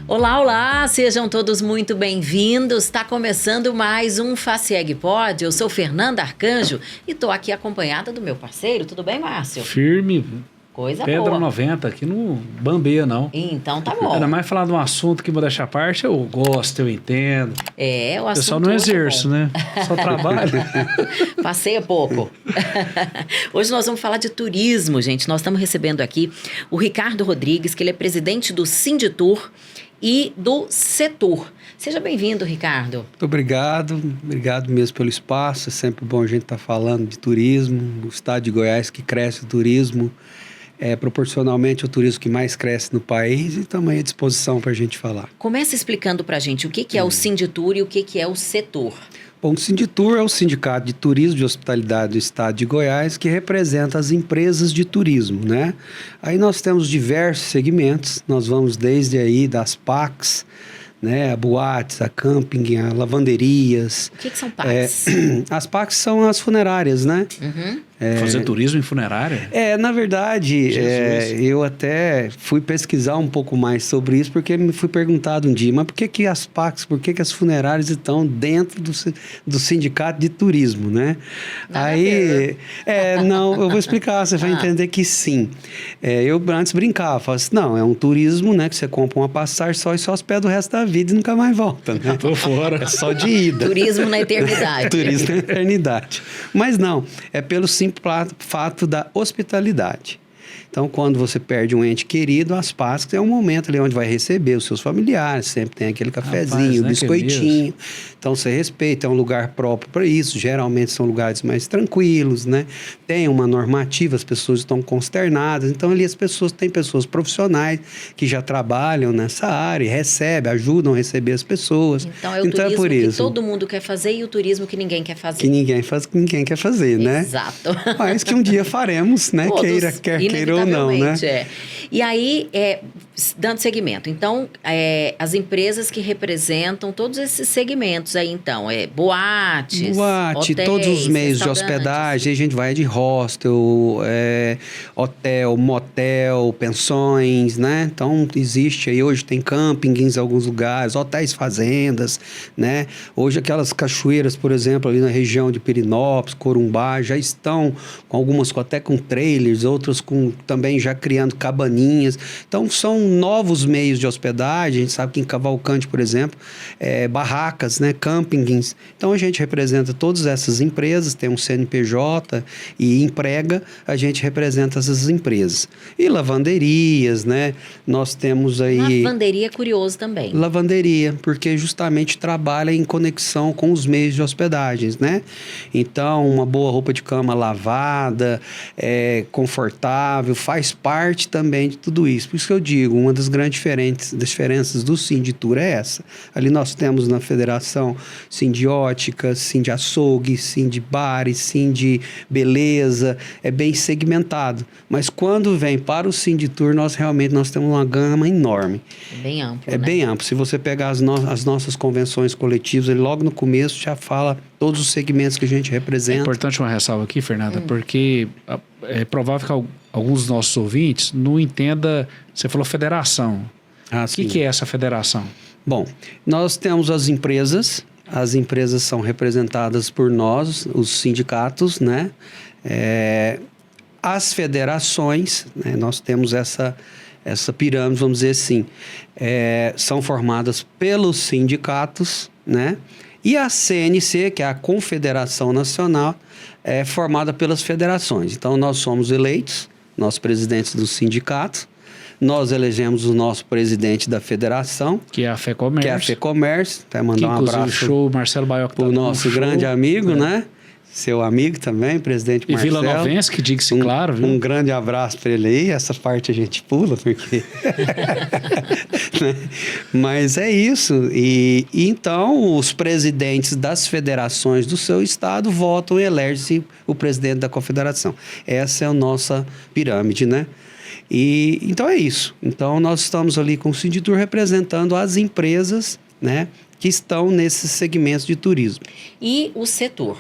Olá, olá, sejam todos muito bem-vindos. Está começando mais um Facieg Pod. Eu sou Fernanda Arcanjo e estou aqui acompanhada do meu parceiro. Tudo bem, Márcio? Firme. Coisa Pedra boa. 90, aqui no bambeia, não. Então tá bom. Ainda mais falar de um assunto que, modéstia à parte, eu gosto, eu entendo. É, o assunto. Eu só não exerço, né? Só trabalho. Passeia pouco. Hoje nós vamos falar de turismo, gente. Nós estamos recebendo aqui o Ricardo Rodrigues, que ele é presidente do Sinditur e do Setur. Seja bem-vindo, Ricardo. Muito obrigado mesmo pelo espaço. É sempre bom a gente estar falando de turismo. O estado de Goiás que cresce o turismo, é proporcionalmente o turismo que mais cresce no país, e também à disposição para a gente falar. Começa explicando para a gente o que é o Sinditur e o que é o Setur. Bom, o Sinditur é o Sindicato de Turismo e Hospitalidade do Estado de Goiás, que representa as empresas de turismo, né? Aí nós temos diversos segmentos, nós vamos desde aí das PACs, né, a boates, a camping, a lavanderias. O que são PACs? As PACs são as funerárias, né? Uhum. Fazer turismo em funerária? Na verdade, eu até fui pesquisar um pouco mais sobre isso, porque me fui perguntado um dia, mas por que as PACs, por que as funerárias estão dentro do sindicato de turismo, né? Não, eu vou explicar, você vai entender que sim. Eu antes brincava, falava assim, não, é um turismo, né, que você compra uma passagem só e só hospeda o resto da vida e nunca mais volta, né? Tô fora. É só de ida. Turismo na eternidade. Turismo na eternidade. Mas não, é pelo simples fato da hospitalidade. Então, quando você perde um ente querido, as Páscoas é um momento ali onde vai receber os seus familiares, sempre tem aquele cafezinho, biscoitinho. Então, você respeita, é um lugar próprio para isso. Geralmente são lugares mais tranquilos, né? Tem uma normativa, as pessoas estão consternadas. Então, ali tem pessoas profissionais que já trabalham nessa área, recebem, ajudam a receber as pessoas. Então, é o turismo por isso, que todo mundo quer fazer e o turismo que ninguém quer fazer. Que ninguém quer fazer, né? Exato. Mas que um dia faremos, né? Todos, quer queira ou não, né? E aí, dando segmento, então, as empresas que representam todos esses segmentos aí, então, boate, hotéis, todos os meios de hospedagem, a gente vai de hostel, hotel, motel, pensões, né? Então, existe aí, hoje tem campings em alguns lugares, hotéis, fazendas, né? Hoje aquelas cachoeiras, por exemplo, ali na região de Pirinópolis, Corumbá, já estão com algumas até com trailers, outras também já criando cabaninhas. Então, são novos meios de hospedagem. A gente sabe que em Cavalcante, por exemplo, barracas, né, campings. Então, a gente representa todas essas empresas, tem um CNPJ e emprega, a gente representa essas empresas. E lavanderias, né? Nós temos aí... Lavanderia é curioso também. Lavanderia, porque justamente trabalha em conexão com os meios de hospedagens, né? Então, uma boa roupa de cama lavada, confortável, faz parte também de tudo isso. Por isso que eu digo, uma das grandes diferenças do Sinditur é essa. Ali nós temos na federação Sindiótica, Sindiaçougue, Sindibares, Sindibeleza, é bem segmentado. Mas quando vem para o Sinditur, nós temos uma gama enorme. É bem amplo, É né? bem amplo. Se você pegar as nossas convenções coletivas, ele logo no começo já fala todos os segmentos que a gente representa. É importante uma ressalva aqui, Fernanda, porque é provável que alguns dos nossos ouvintes não entendam. Você falou federação. O que é essa federação? Bom, nós temos as empresas são representadas por nós, os sindicatos, né? As federações, né? Nós temos essa pirâmide, vamos dizer assim, são formadas pelos sindicatos, né? E a CNC, que é a Confederação Nacional, é formada pelas federações. Então, nós somos eleitos, nós presidentes do sindicato, nós elegemos o nosso presidente da federação, que é a FEComércio. Até mandar um abraço show, Marcelo Baioc, para o nosso grande amigo, né? Seu amigo também, presidente Marcelo. E Vila Novense, que diga-se claro, viu? Um grande abraço para ele aí. Essa parte a gente pula, porque... né? Mas é isso. E então, os presidentes das federações do seu estado votam e elegem o presidente da confederação. Essa é a nossa pirâmide, né? E então é isso. Então, nós estamos ali com o Sinditur representando as empresas, né, que estão nesses segmentos de turismo. E o setor?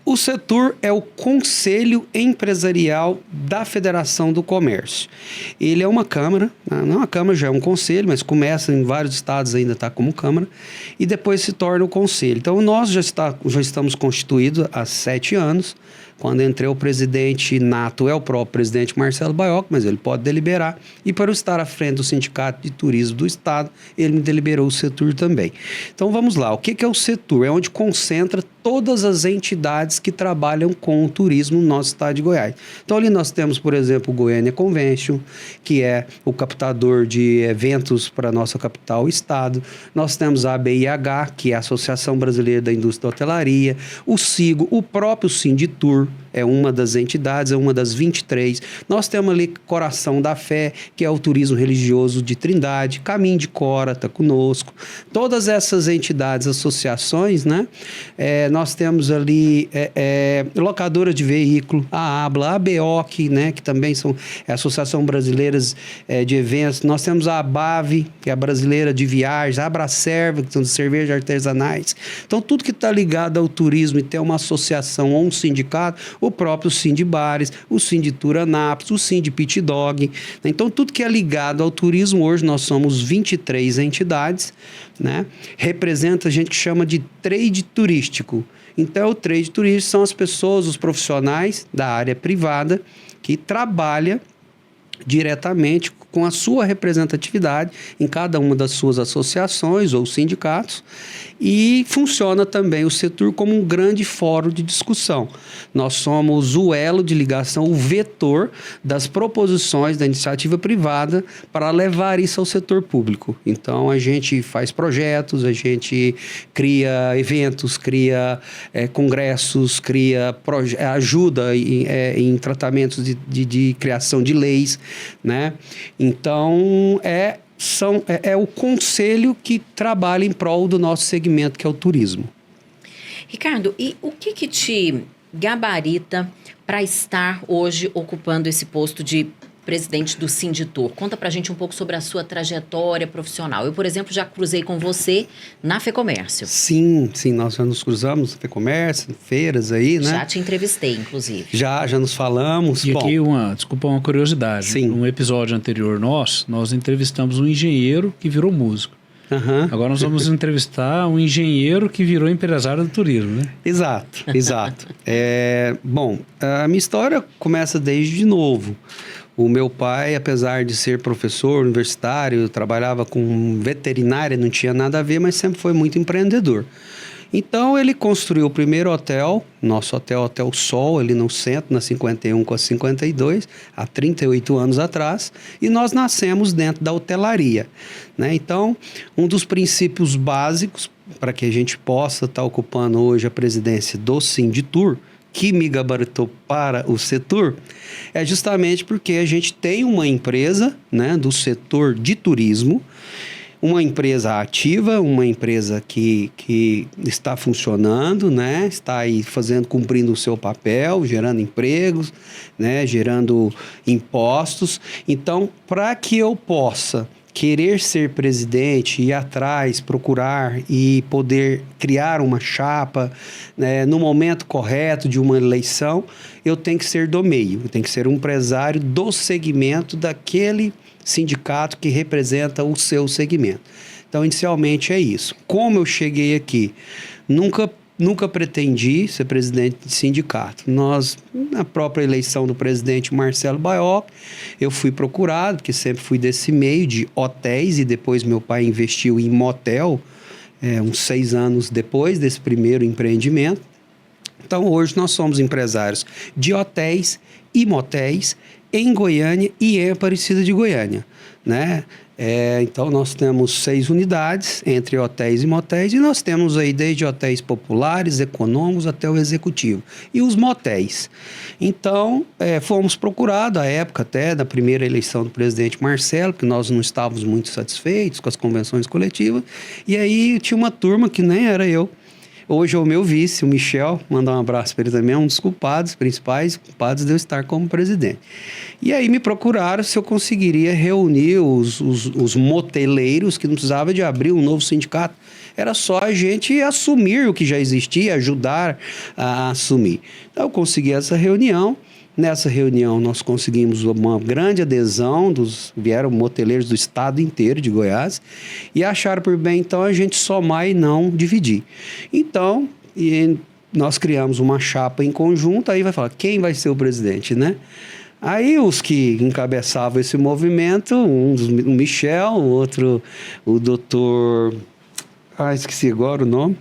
O Setur é o Conselho Empresarial da Federação do Comércio. Ele é uma câmara, não é uma câmara, já é um conselho, mas começa em vários estados ainda está como câmara, e depois se torna o conselho. Então, nós já estamos constituídos há 7 anos. Quando entrei o presidente nato é o próprio presidente Marcelo Baioc, mas ele pode deliberar. E para eu estar à frente do Sindicato de Turismo do Estado, ele me deliberou o Setur também. Então vamos lá, o que é o Setur? É onde concentra todas as entidades que trabalham com o turismo no nosso estado de Goiás. Então ali nós temos, por exemplo, o Goiânia Convention, que é o captador de eventos para a nossa capital, o estado. Nós temos a ABIH, que é a Associação Brasileira da Indústria da Hotelaria, o SIGO, o próprio Sinditur, é uma das entidades, é uma das 23. Nós temos ali Coração da Fé, que é o turismo religioso de Trindade, Caminho de Cora está conosco. Todas essas entidades, associações, né? Nós temos ali locadora de veículo, a ABLA, a BEOC, né? Que também são Associação Brasileira de Eventos. Nós temos a ABAV, que é a Brasileira de Viagens, a Abracerva, que são de cervejas artesanais. Então, tudo que está ligado ao turismo e tem uma associação ou um sindicato, o próprio Sindibares, o Sinditur Anápolis, o Sindipit Dog. Então, tudo que é ligado ao turismo, hoje nós somos 23 entidades, né? Representa a gente que chama de trade turístico. Então, o trade turístico são as pessoas, os profissionais da área privada que trabalham diretamente com a sua representatividade em cada uma das suas associações ou sindicatos, e funciona também o Setur como um grande fórum de discussão. Nós somos o elo de ligação, o vetor das proposições da iniciativa privada para levar isso ao setor público. Então, a gente faz projetos, a gente cria eventos, cria congressos, ajuda em tratamentos de criação de leis, né? Então, é o conselho que trabalha em prol do nosso segmento, que é o turismo. Ricardo, e o que te gabarita para estar hoje ocupando esse posto de presidente do Sinditur? Conta pra gente um pouco sobre a sua trajetória profissional. Eu, por exemplo, já cruzei com você na FEComércio. Sim, nós já nos cruzamos na FEComércio, feiras aí, né? Já te entrevistei, inclusive. Já nos falamos. E aqui, uma curiosidade. Sim. Num episódio anterior nós entrevistamos um engenheiro que virou músico. Uhum. Agora nós vamos entrevistar um engenheiro que virou empresário do turismo, né? Exato. Bom, a minha história começa desde novo. O meu pai, apesar de ser professor universitário, trabalhava com veterinária, não tinha nada a ver, mas sempre foi muito empreendedor. Então, ele construiu o primeiro hotel, nosso Hotel Sol, ali no centro, na 51 com a 52, há 38 anos atrás, e nós nascemos dentro da hotelaria, né? Então, um dos princípios básicos para que a gente possa estar ocupando hoje a presidência do Sinditur, que me gabaritou para o setor, é justamente porque a gente tem uma empresa, né, do setor de turismo, uma empresa ativa, uma empresa que está funcionando, né, está aí cumprindo o seu papel, gerando empregos, né, gerando impostos. Então, para que eu possa querer ser presidente, ir atrás, procurar e poder criar uma chapa, né, no momento correto de uma eleição, eu tenho que ser do meio, eu tenho que ser um empresário do segmento daquele sindicato que representa o seu segmento. Então, inicialmente é isso. Como eu cheguei aqui? Nunca pretendi ser presidente de sindicato. Na própria eleição do presidente Marcelo Baioc, eu fui procurado, porque sempre fui desse meio de hotéis, e depois meu pai investiu em motel, uns 6 anos depois desse primeiro empreendimento. Então, hoje nós somos empresários de hotéis e motéis em Goiânia e em Aparecida de Goiânia, né? Então, nós temos 6 unidades entre hotéis e motéis, e nós temos aí desde hotéis populares, econômicos, até o executivo. E os motéis. Então, fomos procurados, à época até da primeira eleição do presidente Marcelo, porque nós não estávamos muito satisfeitos com as convenções coletivas, e aí tinha uma turma que nem era eu. Hoje é o meu vice, o Michel, mandar um abraço para ele também, é um dos principais culpados de eu estar como presidente. E aí me procuraram se eu conseguiria reunir os moteleiros, que não precisava de abrir um novo sindicato. Era só a gente assumir o que já existia, ajudar a assumir. Então eu consegui essa reunião. Nessa reunião nós conseguimos uma grande adesão, vieram moteleiros do estado inteiro de Goiás e acharam por bem então a gente somar e não dividir. Então, nós criamos uma chapa em conjunto, aí vai falar quem vai ser o presidente, né? Aí os que encabeçavam esse movimento, o Michel, o outro, o doutor... esqueci agora o nome.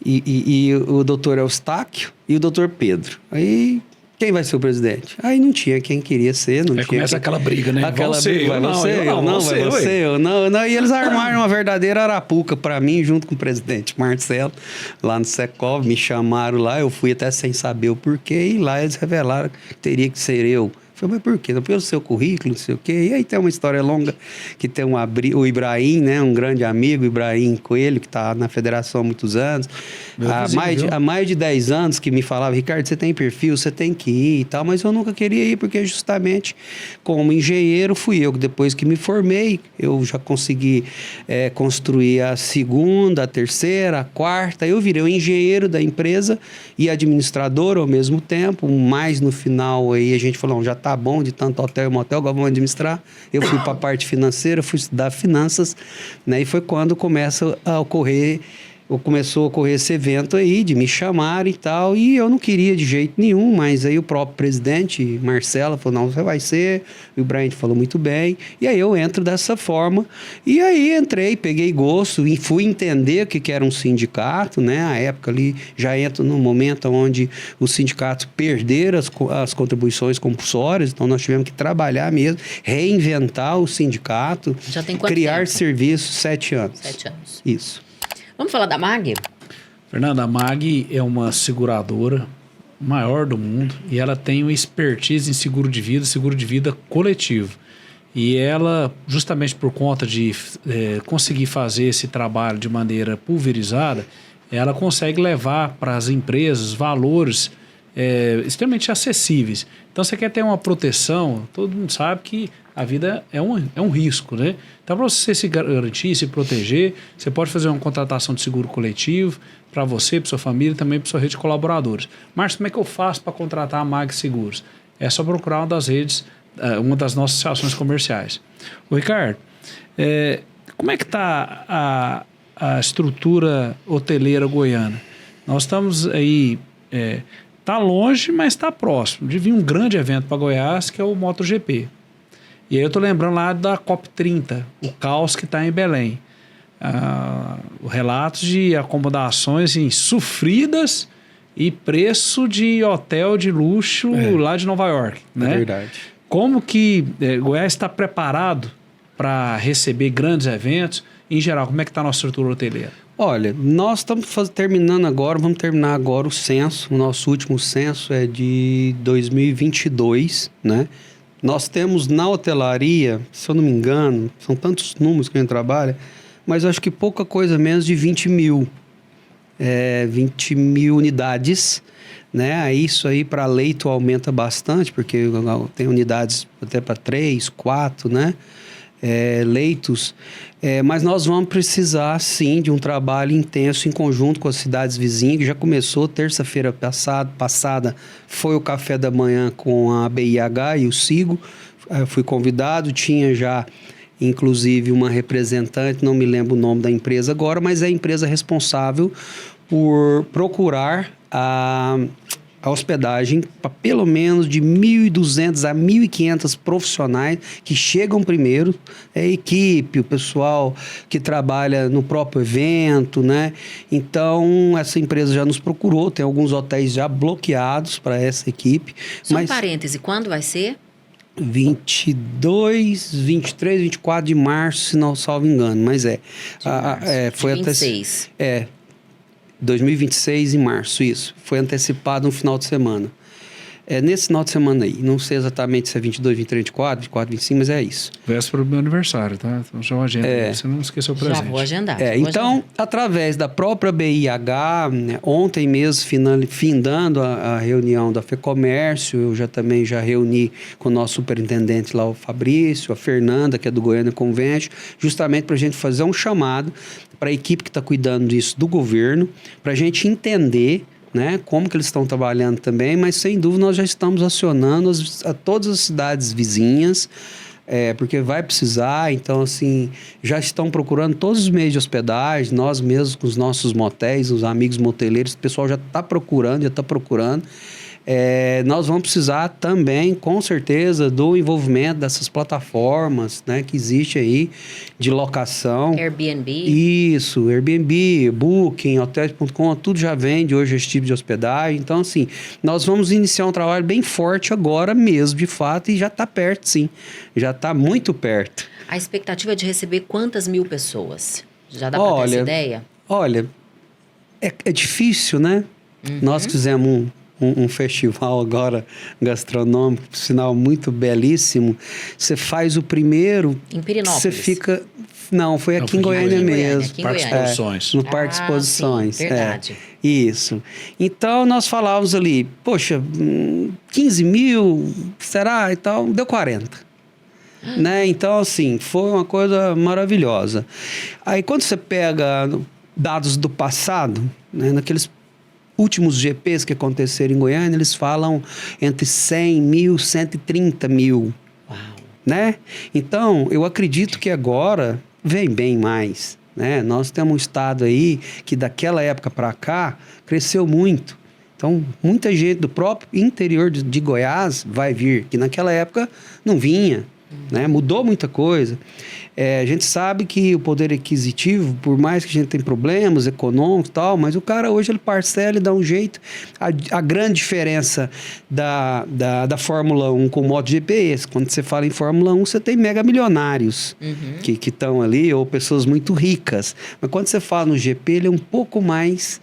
E o doutor Eustáquio e o doutor Pedro. Aí... quem vai ser o presidente? Aí não tinha quem queria ser, não tinha. Começa aquela briga, né? Aquela briga, vai você, eu não, vai você, eu não. E eles armaram uma verdadeira arapuca para mim, junto com o presidente Marcelo, lá no Secov, me chamaram lá, eu fui até sem saber o porquê, e lá eles revelaram que teria que ser eu. Eu falei, mas por quê? Pelo seu currículo, não sei o quê. E aí tem uma história longa que tem o Ibrahim, né? Um grande amigo, Ibrahim Coelho, que está na federação há muitos anos. Há mais de 10 anos que me falava, Ricardo, você tem perfil, você tem que ir e tal. Mas eu nunca queria ir, porque justamente como engenheiro fui eu que depois que me formei, eu já consegui construir a segunda, a terceira, a quarta. Eu virei o engenheiro da empresa e administrador ao mesmo tempo. Mais no final aí a gente falou, já tá bom de tanto hotel e motel, agora vamos administrar. Eu fui para a parte financeira, fui estudar finanças, né? E foi quando começou a ocorrer esse evento aí, de me chamar e tal, e eu não queria de jeito nenhum, mas aí o próprio presidente, Marcelo, falou, não, você vai ser, e o Brian falou muito bem, e aí eu entro dessa forma, e aí entrei, peguei gosto, e fui entender o que era um sindicato, né, a época ali, já entro num momento onde os sindicatos perderam as contribuições compulsórias, então nós tivemos que trabalhar mesmo, reinventar o sindicato, já tem quanto criar tempo? Serviços, 7 anos. 7 anos. Isso. Vamos falar da MAG? Fernanda, a MAG é uma seguradora maior do mundo e ela tem uma expertise em seguro de vida coletivo. E ela, justamente por conta de conseguir fazer esse trabalho de maneira pulverizada, ela consegue levar para as empresas valores extremamente acessíveis. Então, você quer ter uma proteção, todo mundo sabe que a vida é um risco, né? Então, para você se garantir, se proteger, você pode fazer uma contratação de seguro coletivo para você, para sua família e também para sua rede de colaboradores. Márcio, como é que eu faço para contratar a MAG Seguros? É só procurar uma das redes, uma das nossas associações comerciais. Ô, Ricardo, como é que está a estrutura hoteleira goiana? Nós estamos aí... Está longe, mas está próximo de vir um grande evento para Goiás, que é o MotoGP. E aí eu estou lembrando lá da COP30, o caos que está em Belém. Relatos de acomodações sofridas e preço de hotel de luxo lá de Nova York. Né? É verdade. Como que Goiás está preparado para receber grandes eventos? Em geral, como é que está a nossa estrutura hoteleira? Olha, nós estamos terminando agora, vamos terminar agora o censo. O nosso último censo é de 2022, né? Nós temos na hotelaria, se eu não me engano, são tantos números que a gente trabalha, mas eu acho que pouca coisa menos de 20 mil. 20 mil unidades, né? Isso aí para leito aumenta bastante, porque tem unidades até para 3, 4, né? Leitos, mas nós vamos precisar sim de um trabalho intenso em conjunto com as cidades vizinhas, que já começou terça-feira passada, foi o café da manhã com a BIH e o SIGO, fui convidado, tinha já inclusive uma representante, não me lembro o nome da empresa agora, mas é a empresa responsável por procurar a hospedagem para pelo menos de 1.200 a 1.500 profissionais que chegam primeiro, a equipe, o pessoal que trabalha no próprio evento, né? Então, essa empresa já nos procurou, tem alguns hotéis já bloqueados para essa equipe. Só um parêntese, quando vai ser? 22, 23, 24 de março, se não salvo engano, mas foi até 26. 2026 em março, isso. Foi antecipado no final de semana. É nesse final de semana aí. Não sei exatamente se é 22, 23, 24, 25, mas é isso. Véspera do meu aniversário, tá? Então já agenda. Você não esqueceu o presente. Já vou agendar. Então, através da própria BIH, né, ontem mesmo, findando a reunião da FEComércio, eu também já reuni com o nosso superintendente lá, o Fabrício, a Fernanda, que é do Goiânia Convention, justamente para a gente fazer um chamado para a equipe que está cuidando disso do governo, para a gente entender, né, como que eles estão trabalhando também, mas sem dúvida nós já estamos acionando a todas as cidades vizinhas, porque vai precisar. Então, assim, já estão procurando todos os meios de hospedagem, nós mesmos com os nossos motéis, os amigos moteleiros, o pessoal já está procurando. Nós vamos precisar também, com certeza, do envolvimento dessas plataformas, né, que existe aí de locação. Airbnb. Isso, Airbnb, Booking, Hotels.com, tudo já vende hoje esse tipo de hospedagem. Então, assim, nós vamos iniciar um trabalho bem forte agora mesmo, de fato, e já está perto, sim. Já está muito perto. A expectativa é de receber quantas mil pessoas? Já dá para ter essa ideia? Olha, é difícil, né? Nós fizemos um festival agora gastronômico, por sinal muito belíssimo. Você faz o primeiro... Em Pirinópolis? Você fica... Não, foi aqui em Goiânia mesmo. Parque Exposições. No Parque Exposições. Sim, verdade. Isso. Então, nós falávamos ali, poxa, 15 mil, será? E tal, deu 40. Né? Então, assim, foi uma coisa maravilhosa. Aí, quando você pega dados do passado, né, naqueles últimos GPs que aconteceram em Goiânia, eles falam entre 100 mil, 130 mil. Uau. Né? Então, eu acredito que agora vem bem mais. Né? Nós temos um estado aí que daquela época para cá cresceu muito. Então, muita gente do próprio interior de Goiás vai vir, que naquela época não vinha. Né? Mudou muita coisa. A gente sabe que o poder aquisitivo, por mais que a gente tenha problemas econômicos e tal, mas o cara hoje ele parcela e dá um jeito. A grande diferença da Fórmula 1 com o MotoGP é esse. Quando você fala em Fórmula 1, você tem mega milionários que estão ali, ou pessoas muito ricas. Mas quando você fala no GP, ele é um pouco mais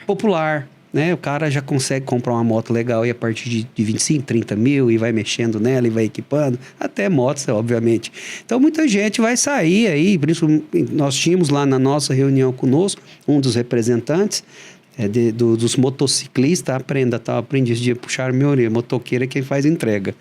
popular. Né? O cara já consegue comprar uma moto legal aí a partir de 25, 30 mil e vai mexendo nela e vai equipando, até motos, obviamente. Então, muita gente vai sair aí, por isso nós tínhamos lá na nossa reunião conosco, um dos representantes dos motociclistas, aprendi esse dia a puxar minha orelha, motoqueiro é quem faz entrega.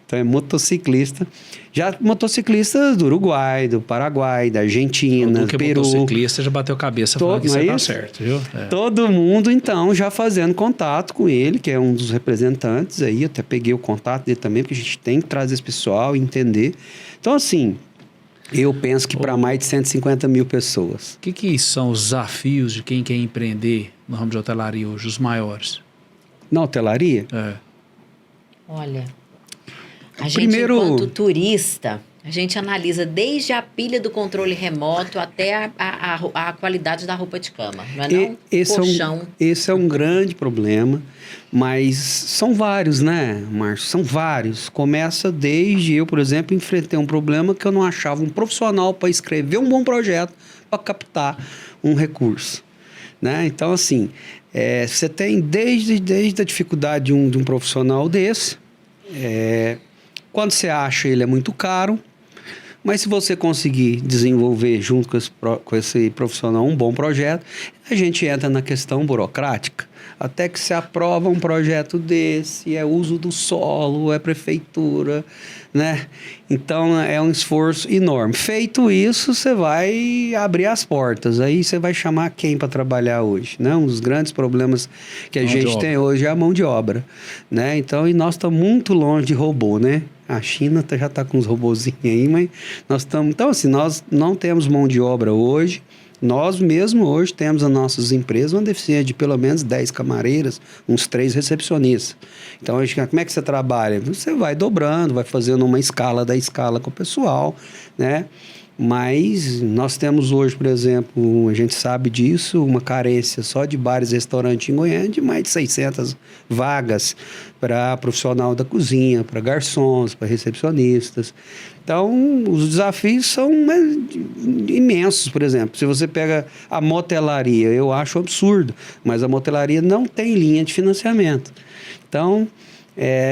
Então, é motociclista. Já motociclistas do Uruguai, do Paraguai, da Argentina, do Peru. Motociclista já bateu cabeça falando que você tá certo, viu? Todo mundo, então, já fazendo contato com ele, que é um dos representantes aí. Até peguei o contato dele também, porque a gente tem que trazer esse pessoal e entender. Então, assim, eu penso que para mais de 150 mil pessoas. O que são os desafios de quem quer empreender no ramo de hotelaria hoje, os maiores? Na hotelaria? Olha, a gente, enquanto turista, a gente analisa desde a pilha do controle remoto até a qualidade da roupa de cama, não é não? Esse é um grande problema, mas são vários, né, Márcio? São vários. Começa desde eu, por exemplo, enfrentei um problema que eu não achava um profissional para escrever um bom projeto para captar um recurso. Né? Então, assim, você tem desde a dificuldade de um profissional desse, quando você acha ele é muito caro, mas se você conseguir desenvolver junto com esse profissional um bom projeto, a gente entra na questão burocrática. Até que se aprova um projeto desse, é uso do solo, é prefeitura, né? Então, é um esforço enorme. Feito isso, você vai abrir as portas. Aí você vai chamar quem para trabalhar hoje, né? Um dos grandes problemas que a gente tem hoje é a mão de obra, né? Então, e nós estamos muito longe de robô, né? A China já está com uns robozinhos aí, mas nós estamos... Então, assim, nós não temos mão de obra hoje. Nós mesmo hoje temos nas nossas empresas uma deficiência de pelo menos 10 camareiras, uns 3 recepcionistas. Então, como é que você trabalha? Você vai dobrando, vai fazendo uma escala da escala com o pessoal, né? Mas nós temos hoje, por exemplo, a gente sabe disso, uma carência só de bares e restaurantes em Goiânia de mais de 600 vagas para profissional da cozinha, para garçons, para recepcionistas. Então, os desafios são imensos, por exemplo. Se você pega a motelaria, eu acho absurdo, mas a motelaria não tem linha de financiamento. Então,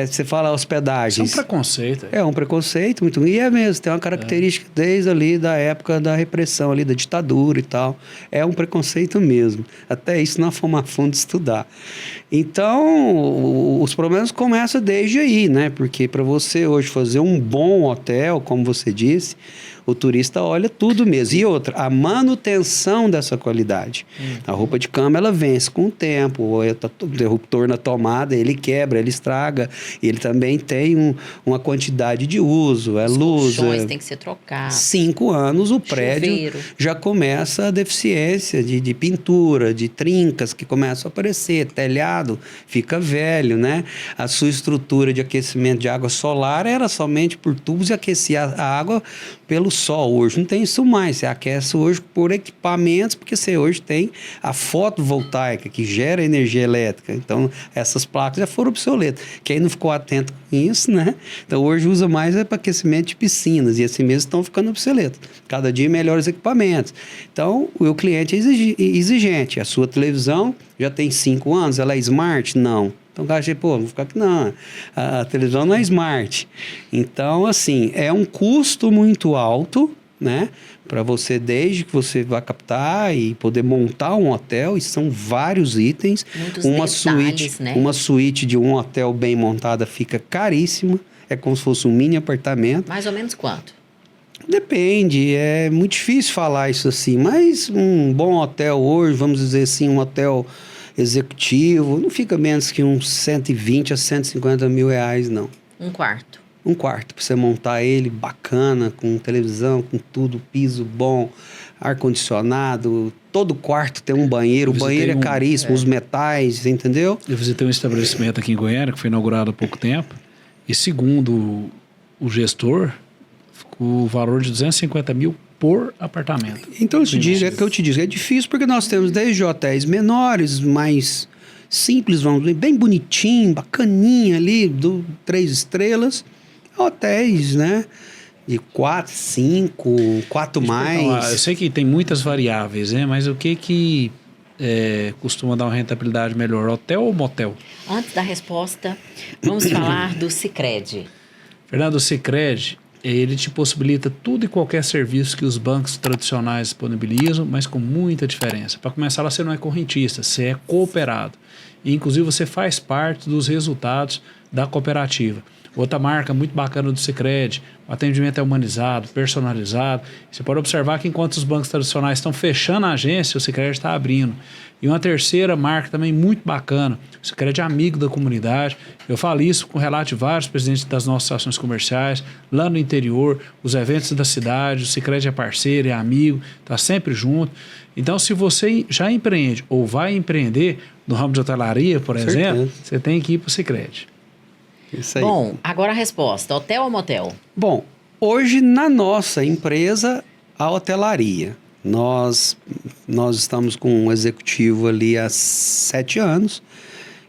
Você fala hospedagens. Isso é um preconceito. É um preconceito, muito. E é mesmo, tem uma característica desde ali da época da repressão, ali da ditadura e tal. É um preconceito mesmo. Até isso nós fomos a fundo estudar. Então, os problemas começam desde aí, né? Porque para você hoje fazer um bom hotel, como você disse, o turista olha tudo mesmo. E outra, a manutenção dessa qualidade. A roupa de cama, ela vence com o tempo. O interruptor na tomada, ele quebra, ele estraga. Ele também tem uma quantidade de uso. É Os luz. colchões tem que ser trocados. 5 anos, o prédio Chuveiro. já começa a deficiência de pintura, de trincas que começam a aparecer. Telhado fica velho, né? A sua estrutura de aquecimento de água solar era somente por tubos e aquecia a água pelo sol. Hoje não tem isso mais. Você aquece hoje por equipamentos, porque você hoje tem a fotovoltaica, que gera energia elétrica. Então, essas placas já foram obsoletas. Quem não ficou atento com isso, né? Então, hoje usa mais para aquecimento de piscinas, e assim mesmo estão ficando obsoletos. Cada dia melhores equipamentos. Então, o cliente é exigente. A sua televisão já tem 5 anos, ela é smart? Não. Então, o cara diz, pô, vou ficar aqui, não, a televisão não é smart. Então, assim, é um custo muito alto, né? Para você, desde que você vai captar e poder montar um hotel, e são vários itens. Muitos detalhes, né? Uma suíte de um hotel bem montada fica caríssima, é como se fosse um mini apartamento. Mais ou menos quanto? Depende, é muito difícil falar isso assim, mas um bom hotel hoje, vamos dizer assim, um hotel executivo, não fica menos que uns 120 a 150 mil reais, não. Um quarto. Um quarto, para você montar ele bacana, com televisão, com tudo, piso bom, ar-condicionado, todo quarto tem um banheiro, o banheiro é caríssimo, os metais, entendeu? Eu visitei um estabelecimento aqui em Goiânia, que foi inaugurado há pouco tempo, e segundo o gestor, ficou o valor de 250 mil por apartamento. Então, eu te digo, é difícil porque nós temos desde hotéis menores, mais simples, vamos dizer, bem bonitinho, bacaninha ali, 3 estrelas, hotéis, né? De 4, 5, 4 mais. Eu sei que tem muitas variáveis, né? Mas o que costuma dar uma rentabilidade melhor, hotel ou motel? Antes da resposta, vamos falar do Sicredi. Fernando, o Sicredi, ele te possibilita tudo e qualquer serviço que os bancos tradicionais disponibilizam, mas com muita diferença. Para começar, você não é correntista, você é cooperado. E, inclusive, você faz parte dos resultados da cooperativa. Outra marca muito bacana do Sicredi, o atendimento é humanizado, personalizado. Você pode observar que enquanto os bancos tradicionais estão fechando a agência, o Sicredi está abrindo. E uma terceira marca também muito bacana, o Sicredi é amigo da comunidade. Eu falo isso com relato de vários presidentes das nossas ações comerciais, lá no interior, os eventos da cidade, o Sicredi é parceiro, é amigo, está sempre junto. Então, se você já empreende ou vai empreender no ramo de hotelaria, por exemplo, você tem que ir para o Sicredi. Isso aí. Bom, agora a resposta, hotel ou motel? Bom, hoje na nossa empresa, a hotelaria. Nós estamos com um executivo ali há 7 anos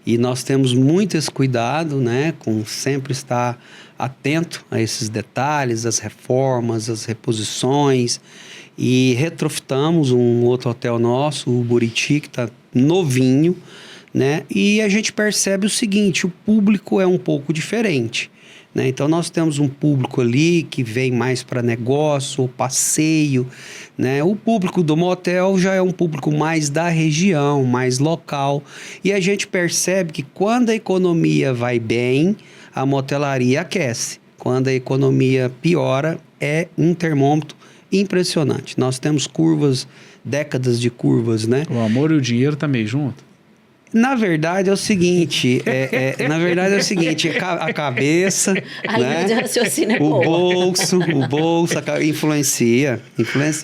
e nós temos muito esse cuidado, né, com sempre estar atento a esses detalhes, as reformas, as reposições, e retrofitamos um outro hotel nosso, o Buriti, que está novinho, né? E a gente percebe o seguinte, o público é um pouco diferente, né? Então, nós temos um público ali que vem mais para negócio ou passeio, né? O público do motel já é um público mais da região, mais local. E a gente percebe que quando a economia vai bem, a motelaria aquece. Quando a economia piora, é um termômetro impressionante. Nós temos curvas, décadas de curvas, né? O amor e o dinheiro tá meio junto? Na verdade é o seguinte, a cabeça, A linha né? de raciocínio é o boa. bolso influencia.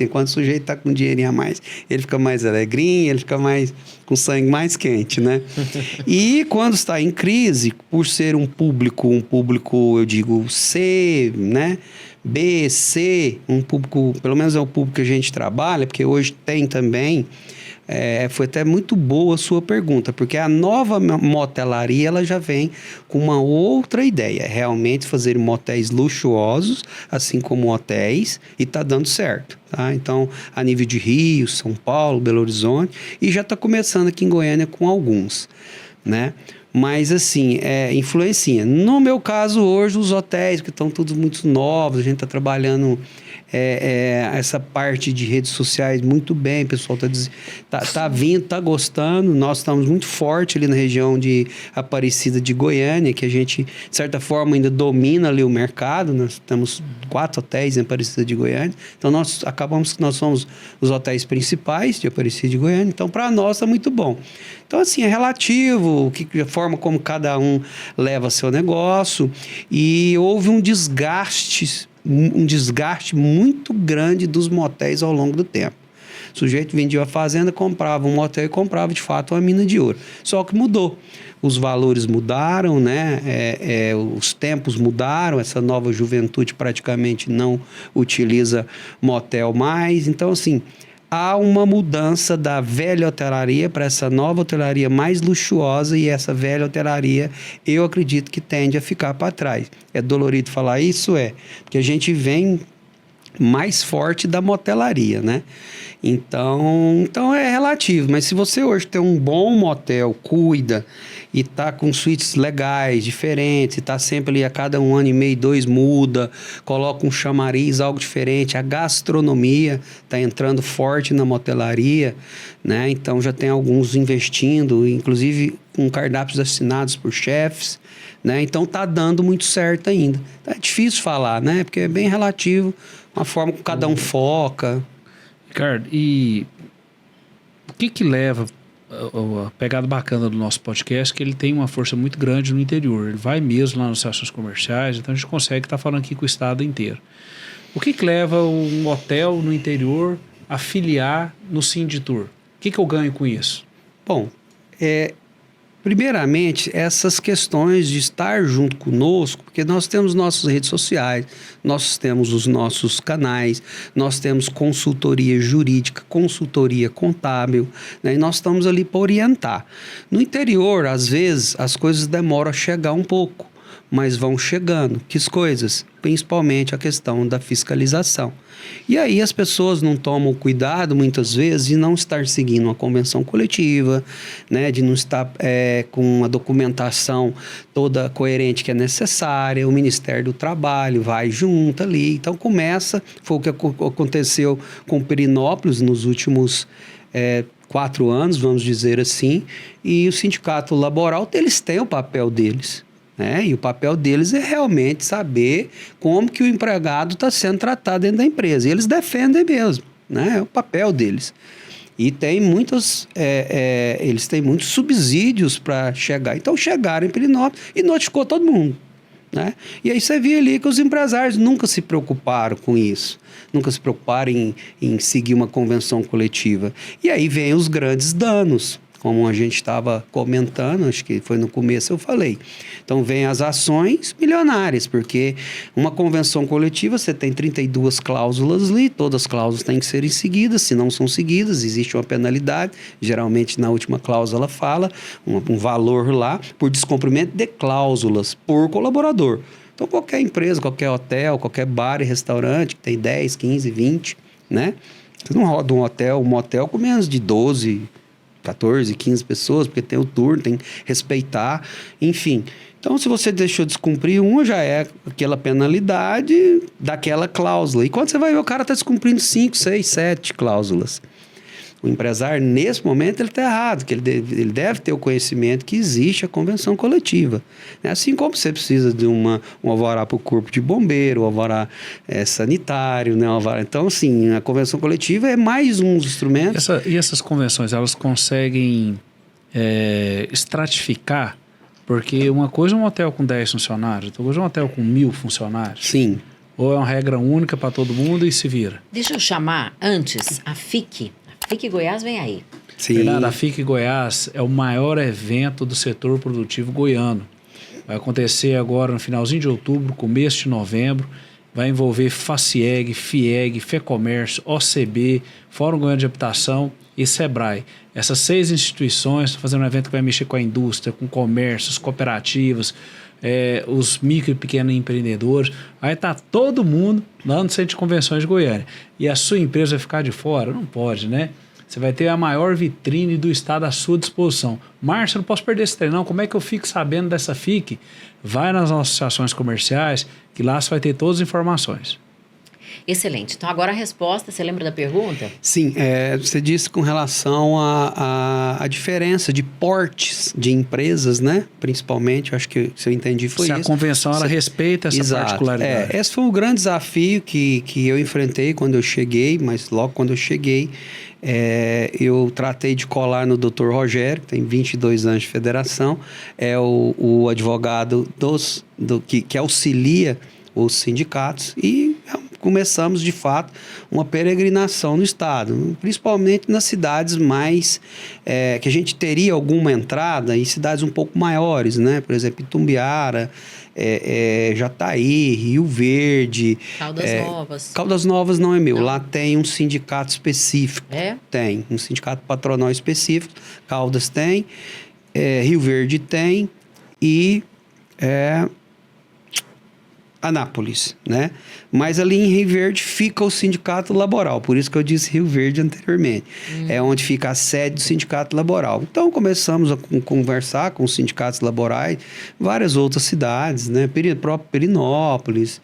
Quando o sujeito está com dinheirinho a mais, ele fica mais alegrinho, ele fica mais com sangue mais quente, né? E quando está em crise, por ser um público, eu digo C, né? B, C, um público, pelo menos é o público que a gente trabalha, porque hoje tem também. Foi até muito boa a sua pergunta, porque a nova motelaria ela já vem com uma outra ideia, realmente fazer motéis luxuosos, assim como hotéis, e está dando certo, tá? Então, a nível de Rio, São Paulo, Belo Horizonte, e já está começando aqui em Goiânia com alguns, né? Mas, assim, influencia. No meu caso, hoje, os hotéis, que estão todos muito novos, a gente está trabalhando essa parte de redes sociais muito bem, o pessoal tá vindo, tá gostando. Nós estamos muito forte ali na região de Aparecida de Goiânia, que a gente, de certa forma, ainda domina ali o mercado. Nós temos 4 hotéis em Aparecida de Goiânia. Então, nós somos os hotéis principais de Aparecida de Goiânia. Então, para nós, está muito bom. Então, assim, é relativo, a forma como cada um leva seu negócio. E houve um desgaste muito grande dos motéis ao longo do tempo. O sujeito vendia a fazenda, comprava um motel e comprava, de fato, uma mina de ouro. Só que mudou. Os valores mudaram, né? Os tempos mudaram, essa nova juventude praticamente não utiliza motel mais. Então, assim, há uma mudança da velha hotelaria para essa nova hotelaria mais luxuosa, e essa velha hotelaria, eu acredito que tende a ficar para trás. É dolorido falar isso? Porque a gente vem mais forte da motelaria, né? Então é relativo, mas se você hoje tem um bom motel, cuida e tá com suítes legais, diferentes, e tá sempre ali a cada 1 ano e meio, 2 muda, coloca um chamariz, algo diferente, a gastronomia tá entrando forte na motelaria, né? Então já tem alguns investindo, inclusive com cardápios assinados por chefes, né? Então tá dando muito certo ainda. É difícil falar, né? Porque é bem relativo, uma forma que cada um foca. Ricardo, e o que leva a pegada bacana do nosso podcast, que ele tem uma força muito grande no interior. Ele vai mesmo lá nas estações comerciais, então a gente consegue estar falando aqui com o estado inteiro. O que leva um hotel no interior a filiar no Sinditur? O que eu ganho com isso? Bom, primeiramente, essas questões de estar junto conosco, porque nós temos nossas redes sociais, nós temos os nossos canais, nós temos consultoria jurídica, consultoria contábil, né? E nós estamos ali para orientar. No interior, às vezes, as coisas demoram a chegar um pouco, mas vão chegando. Que coisas? Principalmente a questão da fiscalização. E aí as pessoas não tomam cuidado, muitas vezes, de não estar seguindo uma convenção coletiva, né, de não estar com a documentação toda coerente que é necessária. O Ministério do Trabalho vai junto ali. Então foi o que aconteceu com Perinópolis nos últimos 4 anos, vamos dizer assim, e o sindicato laboral, eles têm o papel deles. E o papel deles é realmente saber como que o empregado está sendo tratado dentro da empresa. E eles defendem mesmo, né? É o papel deles. E tem eles têm muitos subsídios para chegar. Então chegaram em Perinópolis e notificou todo mundo, né? E aí você via ali que os empresários nunca se preocuparam com isso. Nunca se preocuparam em seguir uma convenção coletiva. E aí vem os grandes danos. Como a gente estava comentando, acho que foi no começo eu falei. Então, vem as ações milionárias, porque uma convenção coletiva, você tem 32 cláusulas ali, todas as cláusulas têm que serem seguidas, se não são seguidas, existe uma penalidade, geralmente na última cláusula fala um valor lá, por descumprimento de cláusulas por colaborador. Então, qualquer empresa, qualquer hotel, qualquer bar e restaurante, que tem 10, 15, 20, né? Você não roda um motel com menos de 12, 14, 15 pessoas, porque tem o turno, tem que respeitar, enfim. Então, se você deixou descumprir uma, já é aquela penalidade daquela cláusula. E quando você vai ver, o cara está descumprindo 5, 6, 7 cláusulas. O empresário, nesse momento, ele está errado, que ele deve ter o conhecimento que existe a convenção coletiva. Assim como você precisa de um alvará para o corpo de bombeiro, um alvará sanitário, né? Então, assim, a convenção coletiva é mais um dos instrumentos. E essas convenções, elas conseguem estratificar? Porque uma coisa é um hotel com 10 funcionários, outra coisa é um hotel com 1.000 funcionários. Sim. Ou é uma regra única para todo mundo e se vira? Deixa eu chamar antes a FIC. FIC Goiás vem aí. Sim. Fernanda, a FIC Goiás é o maior evento do setor produtivo goiano. Vai acontecer agora no finalzinho de outubro, começo de novembro. Vai envolver FACIEG, FIEG, FEComércio, OCB, Fórum Goiano de Habitação e SEBRAE. Essas 6 instituições estão fazendo um evento que vai mexer com a indústria, com comércios, cooperativas, os micro e pequenos empreendedores. Aí está todo mundo lá no Centro de Convenções de Goiânia. E a sua empresa vai ficar de fora? Não pode, né? Você vai ter a maior vitrine do estado à sua disposição. Márcio, eu não posso perder esse treino, não. Como é que eu fico sabendo dessa FIC? Vai nas associações comerciais, que lá você vai ter todas as informações. Excelente. Então, agora a resposta, você lembra da pergunta? Sim, você disse com relação à diferença de portes de empresas, né? Principalmente, eu acho que se eu entendi foi isso. Se a convenção ela respeita essa particularidade. Esse foi o grande desafio que eu enfrentei quando eu cheguei, mas logo quando eu cheguei, eu tratei de colar no Dr. Rogério, que tem 22 anos de federação, é o advogado que auxilia os sindicatos e começamos, de fato, uma peregrinação no estado, principalmente nas cidades mais, que a gente teria alguma entrada, em cidades um pouco maiores, né? Por exemplo, Itumbiara, Jataí, Rio Verde. Caldas Novas. Caldas Novas não é meu, Não. Lá tem um sindicato específico. Tem, um sindicato patronal específico, Caldas tem, Rio Verde tem e... Anápolis, né? Mas ali em Rio Verde fica o sindicato laboral, por isso que eu disse Rio Verde anteriormente. É onde fica a sede do sindicato laboral. Então começamos a conversar com os sindicatos laborais, várias outras cidades, né? Próprio Perinópolis,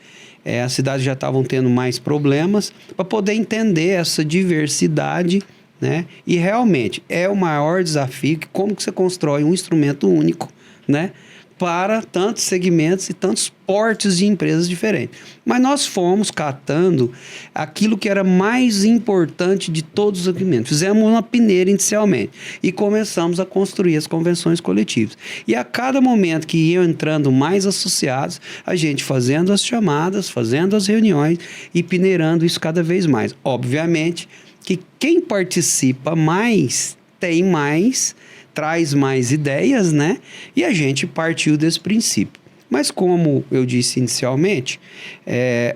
as cidades já estavam tendo mais problemas para poder entender essa diversidade, né? E realmente é o maior desafio, que como que você constrói um instrumento único, né? Para tantos segmentos e tantos portes de empresas diferentes. Mas nós fomos catando aquilo que era mais importante de todos os segmentos. Fizemos uma peneira inicialmente e começamos a construir as convenções coletivas. E a cada momento que iam entrando mais associados, a gente fazendo as chamadas, fazendo as reuniões e peneirando isso cada vez mais. Obviamente que quem participa mais tem mais, traz mais ideias, né? E a gente partiu desse princípio. Mas como eu disse inicialmente,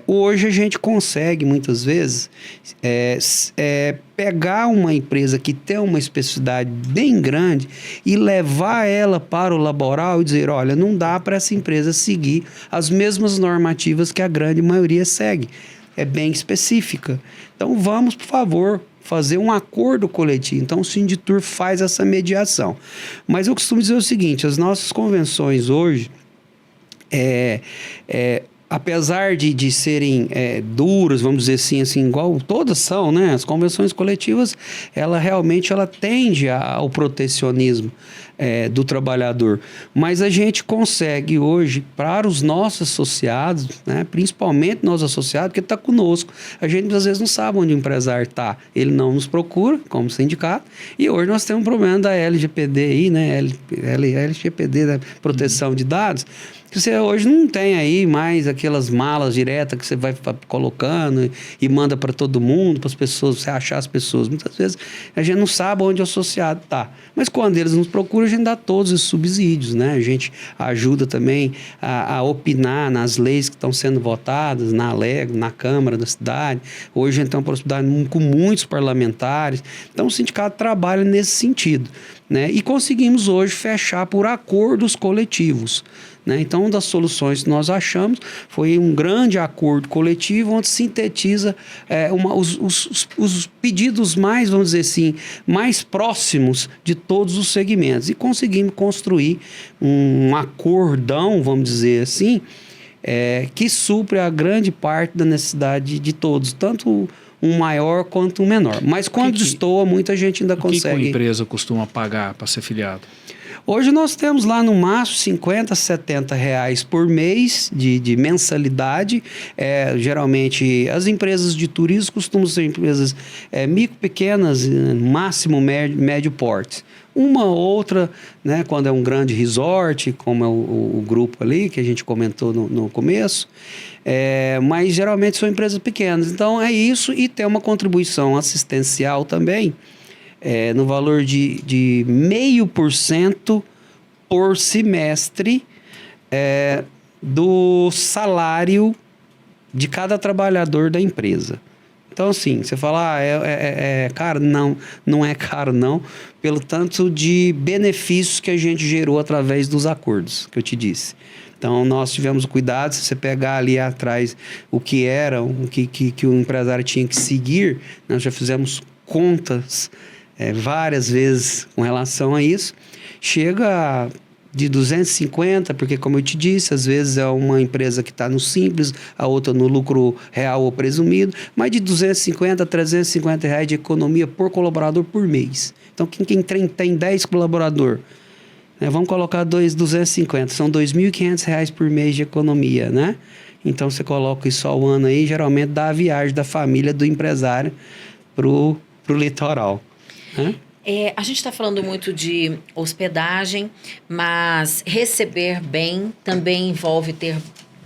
hoje a gente consegue muitas vezes pegar uma empresa que tem uma especificidade bem grande e levar ela para o laboral e dizer, olha, não dá para essa empresa seguir as mesmas normativas que a grande maioria segue. É bem específica. Então vamos, por favor, fazer um acordo coletivo. Então o Sinditur faz essa mediação. Mas eu costumo dizer o seguinte, as nossas convenções hoje, apesar de serem duras, vamos dizer assim, igual todas são, né? As convenções coletivas, ela tende ao protecionismo do trabalhador. Mas a gente consegue hoje, para os nossos associados, né? Principalmente nós associados, que está conosco, a gente às vezes não sabe onde o empresário está. Ele não nos procura como sindicato e hoje nós temos um problema da LGPD aí, né? LGPD, da proteção de dados, que você hoje não tem aí mais aquelas malas diretas que você vai colocando e manda para todo mundo, para as pessoas, você achar as pessoas. Muitas vezes a gente não sabe onde o associado está. Mas quando eles nos procuram, a gente dá todos os subsídios, né? A gente ajuda também a opinar nas leis que estão sendo votadas, na Alegro, na Câmara da cidade. Hoje a gente tem uma proximidade com muitos parlamentares. Então o sindicato trabalha nesse sentido, né? E conseguimos hoje fechar por acordos coletivos, né? Então, uma das soluções que nós achamos foi um grande acordo coletivo onde sintetiza os pedidos mais, vamos dizer assim, mais próximos de todos os segmentos. E conseguimos construir um acordão, vamos dizer assim, que supre a grande parte da necessidade de todos, tanto um maior quanto um menor. Mas quando destoa, muita gente ainda consegue. O que uma empresa costuma pagar para ser filiado? Hoje nós temos lá no máximo 50, 70 reais por mês de mensalidade. Geralmente as empresas de turismo costumam ser empresas micro, pequenas, máximo médio porte. Uma ou outra, né, quando é um grande resort, como é o grupo ali que a gente comentou no começo, mas geralmente são empresas pequenas. Então é isso, e tem uma contribuição assistencial também, no valor de 0,5% por semestre do salário de cada trabalhador da empresa. Então, assim, você fala, caro? Não é caro, não, pelo tanto de benefícios que a gente gerou através dos acordos que eu te disse. Então, nós tivemos o cuidado, se você pegar ali atrás o que era, o que o empresário tinha que seguir, nós já fizemos contas várias vezes com relação a isso. Chega de 250, porque como eu te disse, às vezes é uma empresa que está no simples, a outra no lucro real ou presumido, mas de 250 a 350 reais de economia por colaborador por mês. Então, quem tem 10 colaboradores, né, vamos colocar 250, são R$ 2.500 por mês de economia, né? Então, você coloca isso ao ano aí, geralmente dá a viagem da família do empresário pro litoral, né? A gente está falando muito de hospedagem, mas receber bem também envolve ter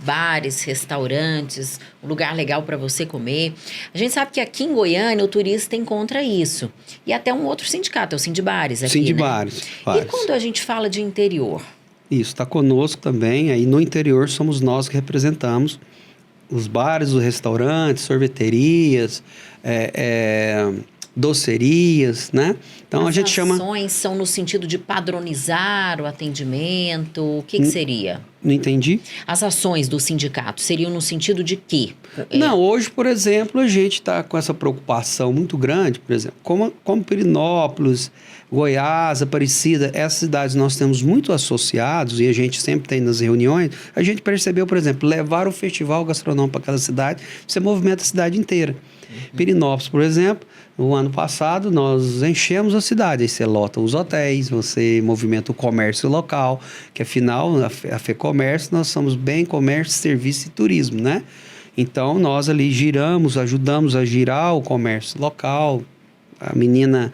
bares, restaurantes, um lugar legal para você comer. A gente sabe que aqui em Goiânia o turista encontra isso. E até um outro sindicato, é o Sindibares aqui, Sindibares, né? E quando a gente fala de interior? Isso, está conosco também. Aí no interior somos nós que representamos os bares, os restaurantes, sorveterias, docerias, né? Então a gente chama... As ações são no sentido de padronizar o atendimento, o que seria? Não entendi. As ações do sindicato seriam no sentido de quê? Não, hoje, por exemplo, a gente está com essa preocupação muito grande, por exemplo, como Pirenópolis, Goiás, Aparecida, essas cidades nós temos muito associados e a gente sempre tem nas reuniões, a gente percebeu, por exemplo, levar o festival gastronômico para aquela cidade, você movimenta a cidade inteira. Pirenópolis, por exemplo, no ano passado nós enchemos a cidade, aí você lota os hotéis, você movimenta o comércio local, que afinal a FEComércio nós somos bem comércio, serviço e turismo, né? Então nós ali giramos, ajudamos a girar o comércio local, a menina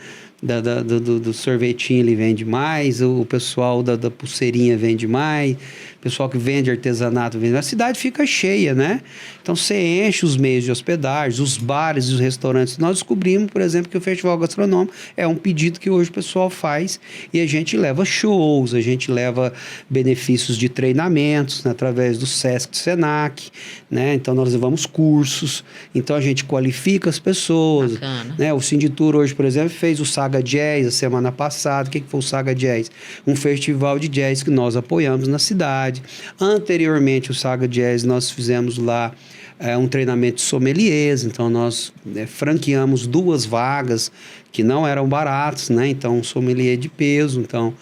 do sorvetinho ele vende mais, o pessoal da pulseirinha vende mais, o pessoal que vende artesanato vende mais. A cidade fica cheia, né? Então você enche os meios de hospedagem, os bares e os restaurantes. Nós descobrimos, por exemplo, que o Festival Gastronômico é um pedido que hoje o pessoal faz e a gente leva shows, a gente leva benefícios de treinamentos, né, através do SESC, do SENAC, né? Então nós levamos cursos, então a gente qualifica as pessoas. Bacana. Né? O Sinditur hoje, por exemplo, fez o Saga Jazz a semana passada. O que foi o Saga Jazz? Um festival de jazz que nós apoiamos na cidade. Anteriormente, o Saga Jazz, nós fizemos lá um treinamento de sommeliers, então nós franqueamos 2 vagas que não eram baratas, né? Então, um sommelier de peso, então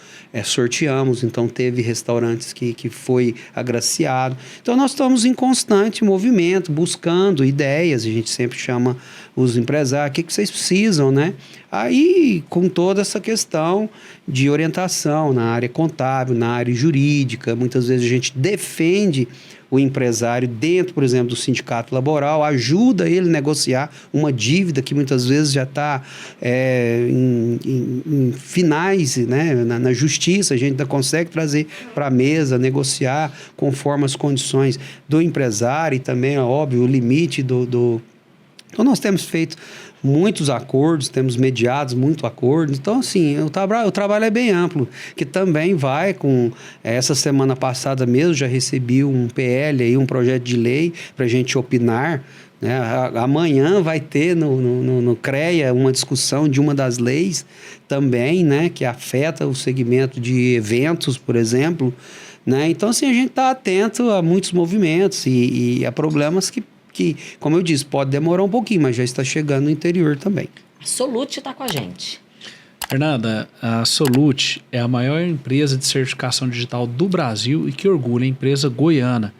sorteamos, então teve restaurantes que foi agraciado. Então, nós estamos em constante movimento, buscando ideias, a gente sempre chama os empresários, o que vocês precisam, né? Aí, com toda essa questão de orientação na área contábil, na área jurídica, muitas vezes a gente defende o empresário dentro, por exemplo, do sindicato laboral, ajuda ele a negociar uma dívida que muitas vezes já está em finais, né? Na justiça, a gente ainda consegue trazer para a mesa, negociar conforme as condições do empresário e também, é óbvio, o limite do... Então, nós temos feito muitos acordos, temos mediados muito acordos. Então, assim, o trabalho é bem amplo, que também vai com... Essa semana passada mesmo, já recebi um PL, aí, um projeto de lei para a gente opinar, né? Amanhã vai ter no CREA uma discussão de uma das leis também, né? Que afeta o segmento de eventos, por exemplo, né? Então, assim, a gente está atento a muitos movimentos e a problemas que, como eu disse, pode demorar um pouquinho, mas já está chegando no interior também. A Solute está com a gente. Fernanda, a Solute é a maior empresa de certificação digital do Brasil e que orgulha a empresa goiana.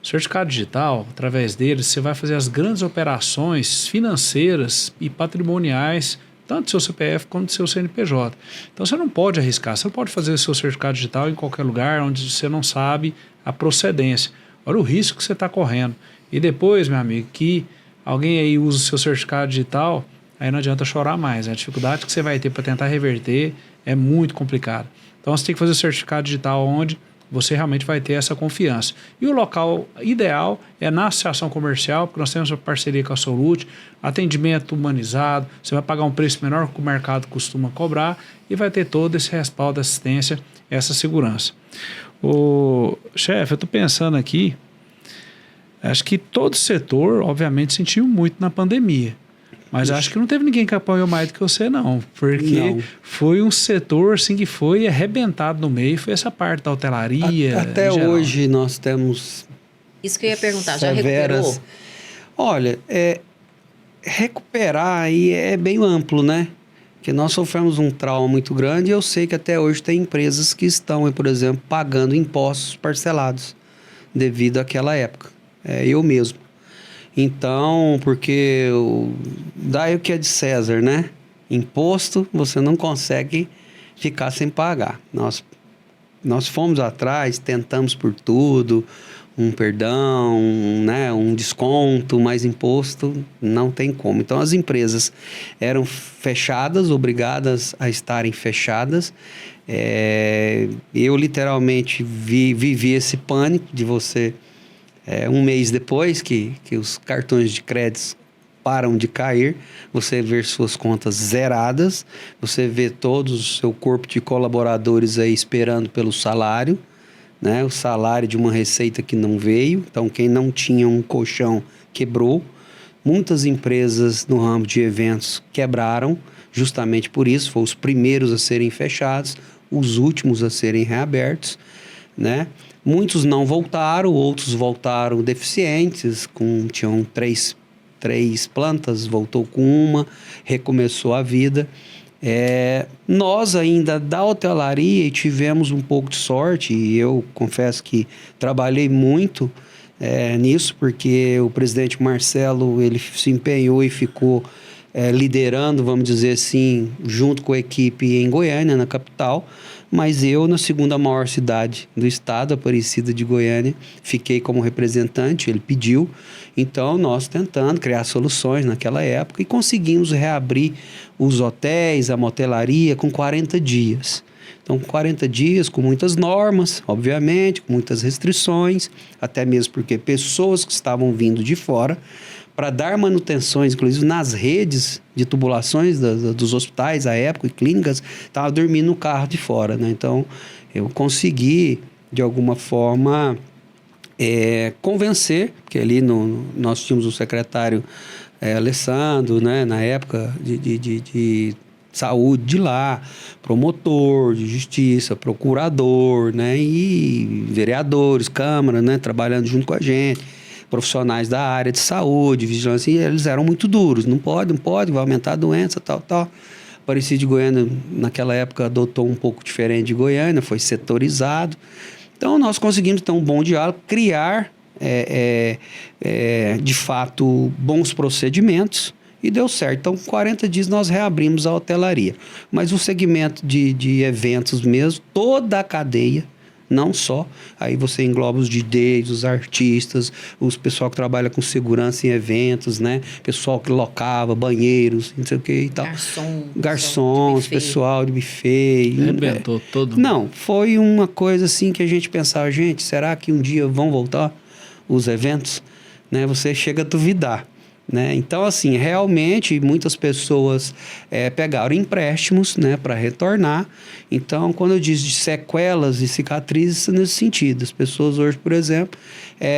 O certificado digital, através dele, você vai fazer as grandes operações financeiras e patrimoniais, tanto do seu CPF quanto do seu CNPJ. Então você não pode arriscar, você não pode fazer o seu certificado digital em qualquer lugar onde você não sabe a procedência. Olha o risco que você está correndo. E depois, meu amigo, que alguém aí usa o seu certificado digital, aí não adianta chorar mais. A dificuldade que você vai ter para tentar reverter é muito complicada. Então você tem que fazer o certificado digital onde você realmente vai ter essa confiança. E o local ideal é na associação comercial, porque nós temos uma parceria com a Solute, atendimento humanizado, você vai pagar um preço menor que o mercado costuma cobrar e vai ter todo esse respaldo, assistência, essa segurança. Chefe, eu estou pensando aqui, acho que todo setor, obviamente, sentiu muito na pandemia. Mas acho que não teve ninguém que apoiou mais do que você, não. Porque foi um setor assim, que foi arrebentado no meio. Foi essa parte da hotelaria. Até hoje nós temos... Isso que eu ia perguntar, já severas... recuperou? Olha, recuperar aí é bem amplo, né? Porque nós sofremos um trauma muito grande e eu sei que até hoje tem empresas que estão, por exemplo, pagando impostos parcelados devido àquela época. Eu mesmo. Então, porque daí o que é de César, né? Imposto você não consegue ficar sem pagar. Nós fomos atrás, tentamos por tudo, um perdão, né, um desconto, mas imposto não tem como. Então as empresas eram fechadas, obrigadas a estarem fechadas. Eu literalmente vivi esse pânico de você, um mês depois que os cartões de crédito param de cair, você ver suas contas zeradas, você vê todo o seu corpo de colaboradores aí esperando pelo salário, né? O salário de uma receita que não veio. Então, quem não tinha um colchão quebrou. Muitas empresas no ramo de eventos quebraram, justamente por isso. Foram os primeiros a serem fechados, os últimos a serem reabertos, né? Muitos não voltaram, outros voltaram deficientes, tinham três plantas, voltou com uma, recomeçou a vida. Nós ainda da hotelaria tivemos um pouco de sorte, e eu confesso que trabalhei muito nisso, porque o presidente Marcelo, ele se empenhou e ficou liderando, vamos dizer assim, junto com a equipe em Goiânia, na capital, mas eu, na segunda maior cidade do estado, Aparecida de Goiânia, fiquei como representante, ele pediu. Então, nós tentando criar soluções naquela época e conseguimos reabrir os hotéis, a motelaria com 40 dias. Então, 40 dias, com muitas normas, obviamente, com muitas restrições, até mesmo porque pessoas que estavam vindo de fora, para dar manutenções, inclusive nas redes de tubulações dos hospitais à época e clínicas, estavam dormindo no carro de fora, né? Então, eu consegui, de alguma forma, convencer, porque ali nós tínhamos o secretário Alessandro, né? Na época de saúde de lá, promotor de justiça, procurador, né? E vereadores, Câmara, né? Trabalhando junto com a gente, profissionais da área de saúde, vigilância, e eles eram muito duros. Não pode, vai aumentar a doença, tal. Aparecida de Goiânia, naquela época, adotou um pouco diferente de Goiânia, foi setorizado. Então, nós conseguimos ter um bom diálogo, criar, de fato, bons procedimentos, e deu certo. Então, com 40 dias, nós reabrimos a hotelaria. Mas o segmento de eventos mesmo, toda a cadeia, não só, aí você engloba os DJs, os artistas, os pessoal que trabalha com segurança em eventos, né? Pessoal que locava banheiros, não sei o que e tal. Garçons, pessoal de buffet. Arrebentou todo mundo. Não, foi uma coisa assim que a gente pensava, gente, será que um dia vão voltar os eventos? Né? Você chega a duvidar. Né? Então, assim, realmente muitas pessoas pegaram empréstimos, né, para retornar. Então, quando eu digo de sequelas e cicatrizes, nesse sentido. As pessoas hoje, por exemplo,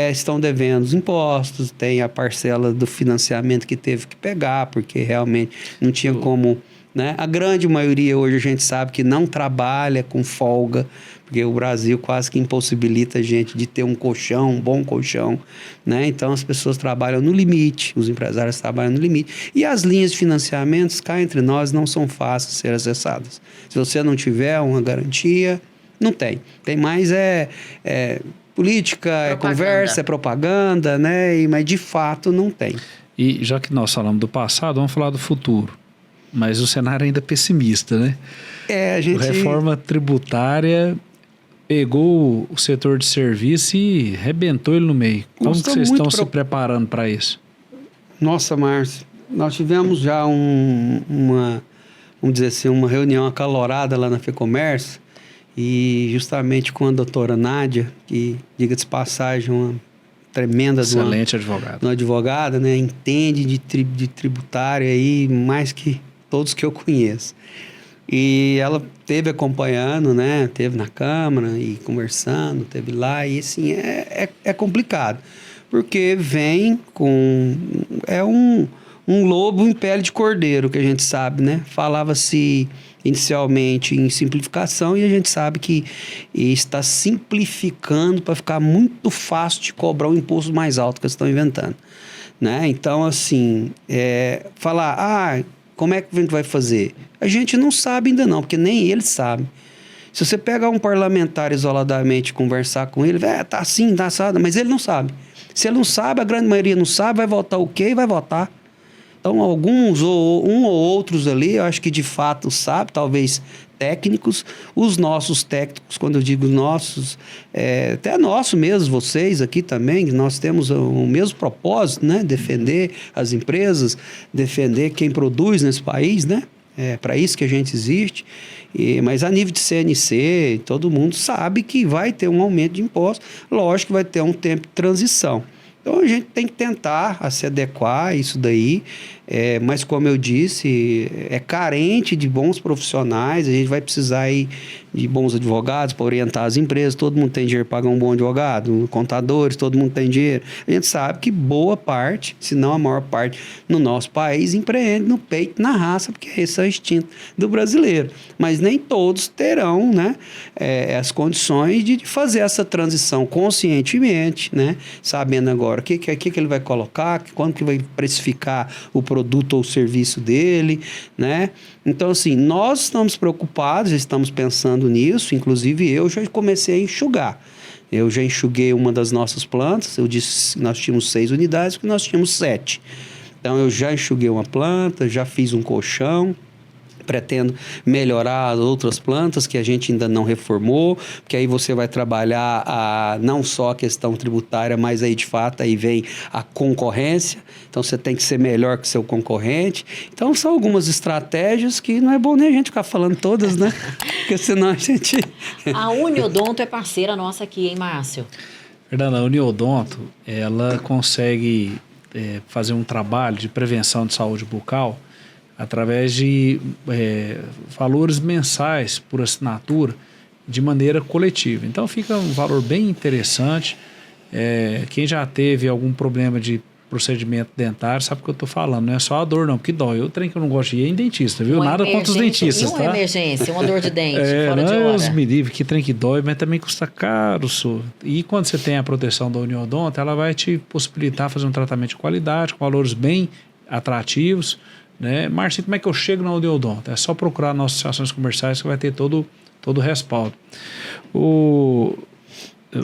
estão devendo os impostos, tem a parcela do financiamento que teve que pegar, porque realmente não tinha como... Né? A grande maioria hoje a gente sabe que não trabalha com folga, porque o Brasil quase que impossibilita a gente de ter um colchão, um bom colchão, né? Então as pessoas trabalham no limite, os empresários trabalham no limite. E as linhas de financiamentos, cá entre nós, não são fáceis de ser acessadas. Se você não tiver uma garantia, não tem. Tem mais política, é conversa, é propaganda, né? Mas de fato não tem. E já que nós falamos do passado, vamos falar do futuro. Mas o cenário ainda é pessimista, né? A gente... A reforma tributária pegou o setor de serviço e arrebentou ele no meio. Como que vocês estão se preparando para isso? Nossa, Márcio, nós tivemos já vamos dizer assim, uma reunião acalorada lá na FEComércio, e justamente com a doutora Nádia, que, diga-se de passagem, uma tremenda... Excelente advogada. Uma advogada, né? Entende de tributário aí mais que todos que eu conheço. E ela teve acompanhando, né? Teve na Câmara e conversando, teve lá, e assim, é complicado. Porque vem com... um lobo em pele de cordeiro, que a gente sabe, né? Falava-se inicialmente em simplificação, e a gente sabe que está simplificando para ficar muito fácil de cobrar o imposto mais alto que eles estão inventando, né? Então, assim, falar, Como é que a gente vai fazer? A gente não sabe ainda não, porque nem ele sabe. Se você pegar um parlamentar isoladamente e conversar com ele, tá assim, tá assado, mas ele não sabe. Se ele não sabe, a grande maioria não sabe, vai votar o quê? Vai votar. Então, alguns ou outros ali, eu acho que de fato sabe, talvez técnicos. Os nossos técnicos, quando eu digo nossos, até nosso mesmo, vocês aqui também, nós temos o mesmo propósito, né? Defender as empresas, defender quem produz nesse país, né? É para isso que a gente existe. Mas a nível de CNC, todo mundo sabe que vai ter um aumento de impostos. Lógico que vai ter um tempo de transição. Então, a gente tem que tentar se adequar a isso daí, mas como eu disse, é carente de bons profissionais, a gente vai precisar aí de bons advogados para orientar as empresas, todo mundo tem dinheiro para pagar um bom advogado, contadores, todo mundo tem dinheiro. A gente sabe que boa parte, se não a maior parte, no nosso país, empreende no peito, na raça, porque esse é o instinto do brasileiro. Mas nem todos terão, né, as condições de fazer essa transição conscientemente, né, sabendo agora o que ele vai colocar, quando que vai precificar o produto ou o serviço dele, né? Então, assim, nós estamos preocupados, estamos pensando nisso, inclusive eu já comecei a enxugar. Eu já enxuguei uma das nossas plantas, eu disse que nós tínhamos 6 unidades, porque nós tínhamos 7. Então, eu já enxuguei uma planta, já fiz um colchão, pretendo melhorar as outras plantas que a gente ainda não reformou, porque aí você vai trabalhar não só a questão tributária, mas aí de fato aí vem a concorrência, então você tem que ser melhor que seu concorrente. Então são algumas estratégias que não é bom nem a gente ficar falando todas, né? Porque senão a gente... A Uniodonto é parceira nossa aqui, hein, Márcio? Fernanda, a Uniodonto, ela consegue fazer um trabalho de prevenção de saúde bucal através de valores mensais por assinatura de maneira coletiva. Então fica um valor bem interessante. Quem já teve algum problema de procedimento dentário sabe o que eu estou falando. Não é só a dor não, porque dói. O trem que eu não gosto de ir é em dentista, viu? Nada contra os dentistas, tá? E uma emergência, uma dor de dente, fora de hora. Deus me livre, que trem que dói, mas também custa caro, senhor. E quando você tem a proteção da Uniodonto, ela vai te possibilitar fazer um tratamento de qualidade, com valores bem atrativos, né? Márcio, como é que eu chego na Uniodonto? É só procurar nossas associações comerciais que vai ter todo o respaldo.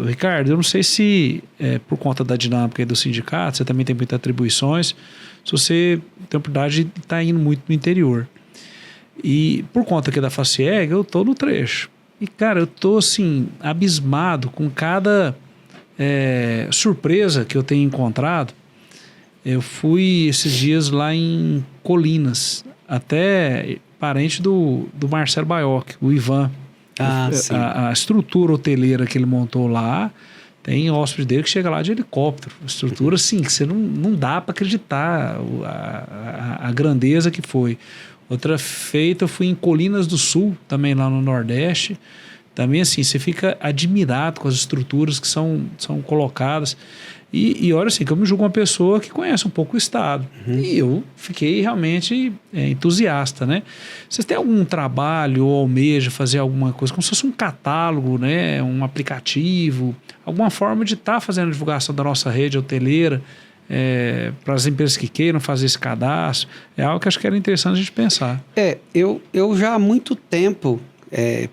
Ricardo, eu não sei se por conta da dinâmica do sindicato, você também tem muitas atribuições, se você tem a oportunidade de estar indo muito no interior. E por conta aqui da Facieg, eu estou no trecho. E, cara, eu estou assim, abismado com cada surpresa que eu tenho encontrado. Eu fui esses dias lá em Colinas, até parente do Marcelo Baioc, o Ivan. A estrutura hoteleira que ele montou lá, tem hóspede dele que chega lá de helicóptero. Estrutura assim, que você não dá para acreditar a grandeza que foi. Outra feita, eu fui em Colinas do Sul, também lá no Nordeste. Também assim, você fica admirado com as estruturas que são colocadas. E olha assim, que eu me julgo uma pessoa que conhece um pouco o Estado. Uhum. E eu fiquei realmente entusiasta, né? Vocês têm algum trabalho ou almeja fazer alguma coisa, como se fosse um catálogo, né? Um aplicativo, alguma forma de estar fazendo a divulgação da nossa rede hoteleira para as empresas que queiram fazer esse cadastro? É algo que acho que era interessante a gente pensar. Eu já há muito tempo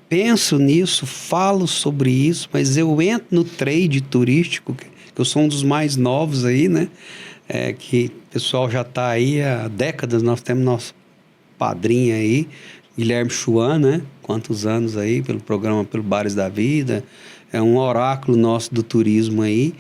penso nisso, falo sobre isso, mas eu entro no trade turístico, que eu sou um dos mais novos aí, né? Que o pessoal já está aí há décadas. Nós temos nosso padrinho aí, Guilherme Chuan, né? Quantos anos aí pelo programa Pelo Bares da Vida. É um oráculo nosso do turismo aí.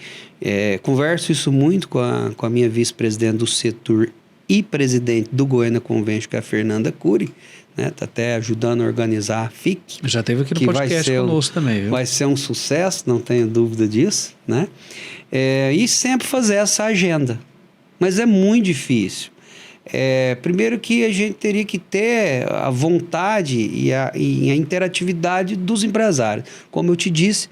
Converso isso muito com a minha vice-presidente do setor e presidente do Goiânia Convention, que é a Fernanda Cury, né? Tá até ajudando a organizar a FIC. Já teve aqui no podcast conosco também, viu? Vai ser um sucesso, não tenho dúvida disso, né? E sempre fazer essa agenda. Mas é muito difícil. Primeiro que a gente teria que ter a vontade e a interatividade dos empresários. Como eu te disse,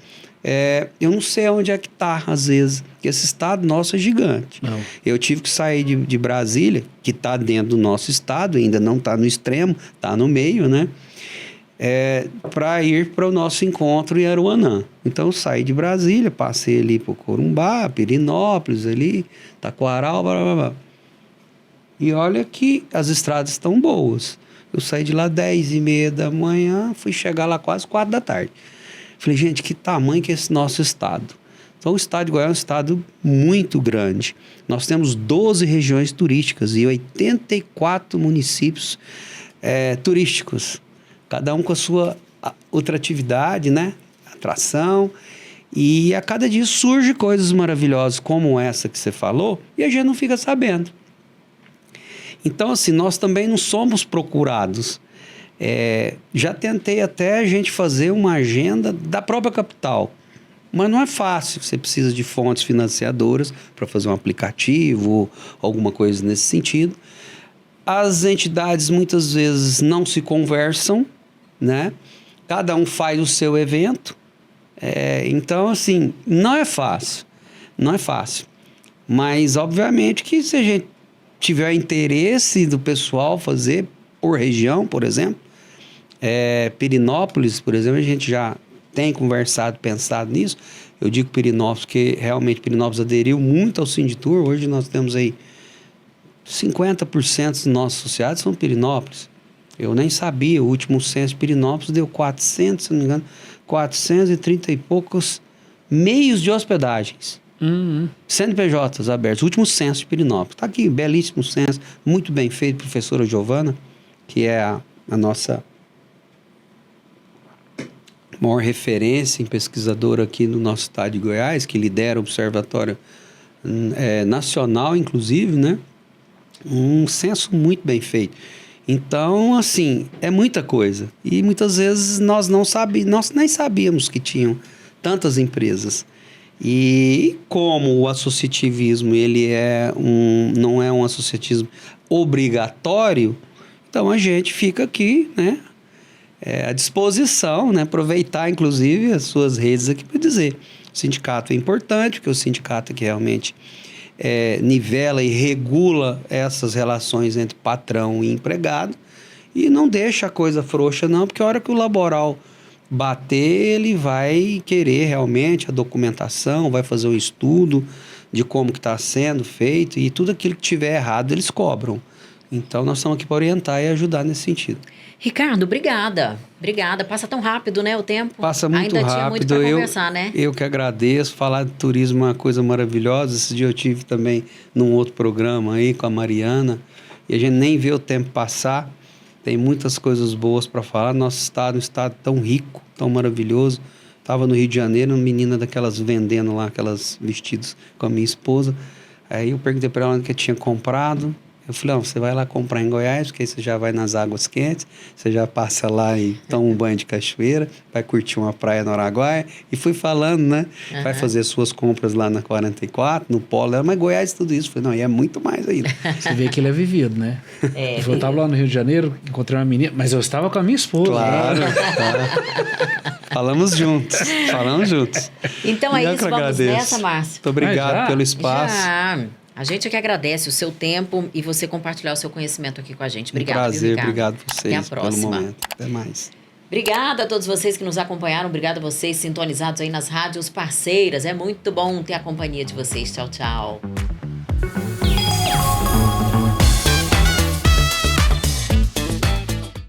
eu não sei onde é que está, às vezes, porque esse estado nosso é gigante. Não. Eu tive que sair de Brasília, que está dentro do nosso estado, ainda não está no extremo, está no meio, né? Para ir para o nosso encontro em Aruanã. Então eu saí de Brasília, passei ali por Corumbá, Pirinópolis, ali, Taquaral, blá, blá, blá. E olha que as estradas estão boas. Eu saí de lá 10h30 da manhã, fui chegar lá quase 4 da tarde. Falei, gente, que tamanho que é esse nosso estado? Então, o estado de Goiás é um estado muito grande. Nós temos 12 regiões turísticas e 84 municípios turísticos. Cada um com a sua outra atividade, né? Atração. E a cada dia surge coisas maravilhosas como essa que você falou e a gente não fica sabendo. Então, assim, nós também não somos procurados. Já tentei até a gente fazer uma agenda da própria capital, mas não é fácil. Você precisa de fontes financiadoras para fazer um aplicativo, alguma coisa nesse sentido. As entidades muitas vezes não se conversam, né? Cada um faz o seu evento. Então, assim, não é fácil. Não é fácil. Mas, obviamente, que se a gente tiver interesse do pessoal fazer por região, por exemplo, Pirenópolis, por exemplo, a gente já tem conversado, pensado nisso. Eu digo Pirenópolis porque realmente Pirenópolis aderiu muito ao Sinditur. Hoje nós temos aí 50% dos nossos associados são Pirenópolis. Eu nem sabia, o último censo de Pirenópolis deu 400, se não me engano, 430 e poucos meios de hospedagens. CNPJs abertos, o último censo de Pirenópolis. Está aqui, belíssimo censo, muito bem feito, professora Giovana, que é a nossa maior referência em pesquisadora aqui no nosso estado de Goiás, que lidera o Observatório Nacional, inclusive, né? Um censo muito bem feito. Então, assim, é muita coisa. E muitas vezes nós nem sabíamos que tinham tantas empresas. E como o associativismo ele não é um associativismo obrigatório, então a gente fica aqui, né, à disposição, né, aproveitar inclusive as suas redes aqui para dizer, o sindicato é importante, porque o sindicato é que realmente nivela e regula essas relações entre patrão e empregado, e não deixa a coisa frouxa não, porque a hora que o laboral bater, ele vai querer realmente a documentação, vai fazer um estudo de como que está sendo feito, e tudo aquilo que tiver errado eles cobram. Então nós estamos aqui para orientar e ajudar nesse sentido. Ricardo, obrigada. Obrigada. Passa tão rápido, né, o tempo? Passa muito rápido. Ainda tinha muito para conversar, né? Eu que agradeço. Falar de turismo é uma coisa maravilhosa. Esse dia eu tive também num outro programa aí com a Mariana, e a gente nem vê o tempo passar. Tem muitas coisas boas para falar. Nosso estado é um estado tão rico, tão maravilhoso. Estava no Rio de Janeiro, uma menina daquelas vendendo lá, aquelas vestidos com a minha esposa. Aí eu perguntei para ela onde que tinha comprado. Eu falei, não, você vai lá comprar em Goiás, porque aí você já vai nas águas quentes, você já passa lá e toma um banho de cachoeira, vai curtir uma praia no Araguaia. E fui falando, né? Vai fazer suas compras lá na 44, no Polo. Mas Goiás, tudo isso. Eu falei, não, e é muito mais ainda. Você vê que ele é vivido, né? Eu estava lá no Rio de Janeiro, encontrei uma menina, mas eu estava com a minha esposa. Claro, Falamos juntos. Então é isso, vamos nessa, Márcio. Muito obrigado pelo espaço. A gente é que agradece o seu tempo e você compartilhar o seu conhecimento aqui com a gente. Obrigado, prazer, obrigado a vocês. Até a próxima. Pelo momento. Até mais. Obrigada a todos vocês que nos acompanharam. Obrigada a vocês sintonizados aí nas rádios parceiras. É muito bom ter a companhia de vocês. Tchau, tchau.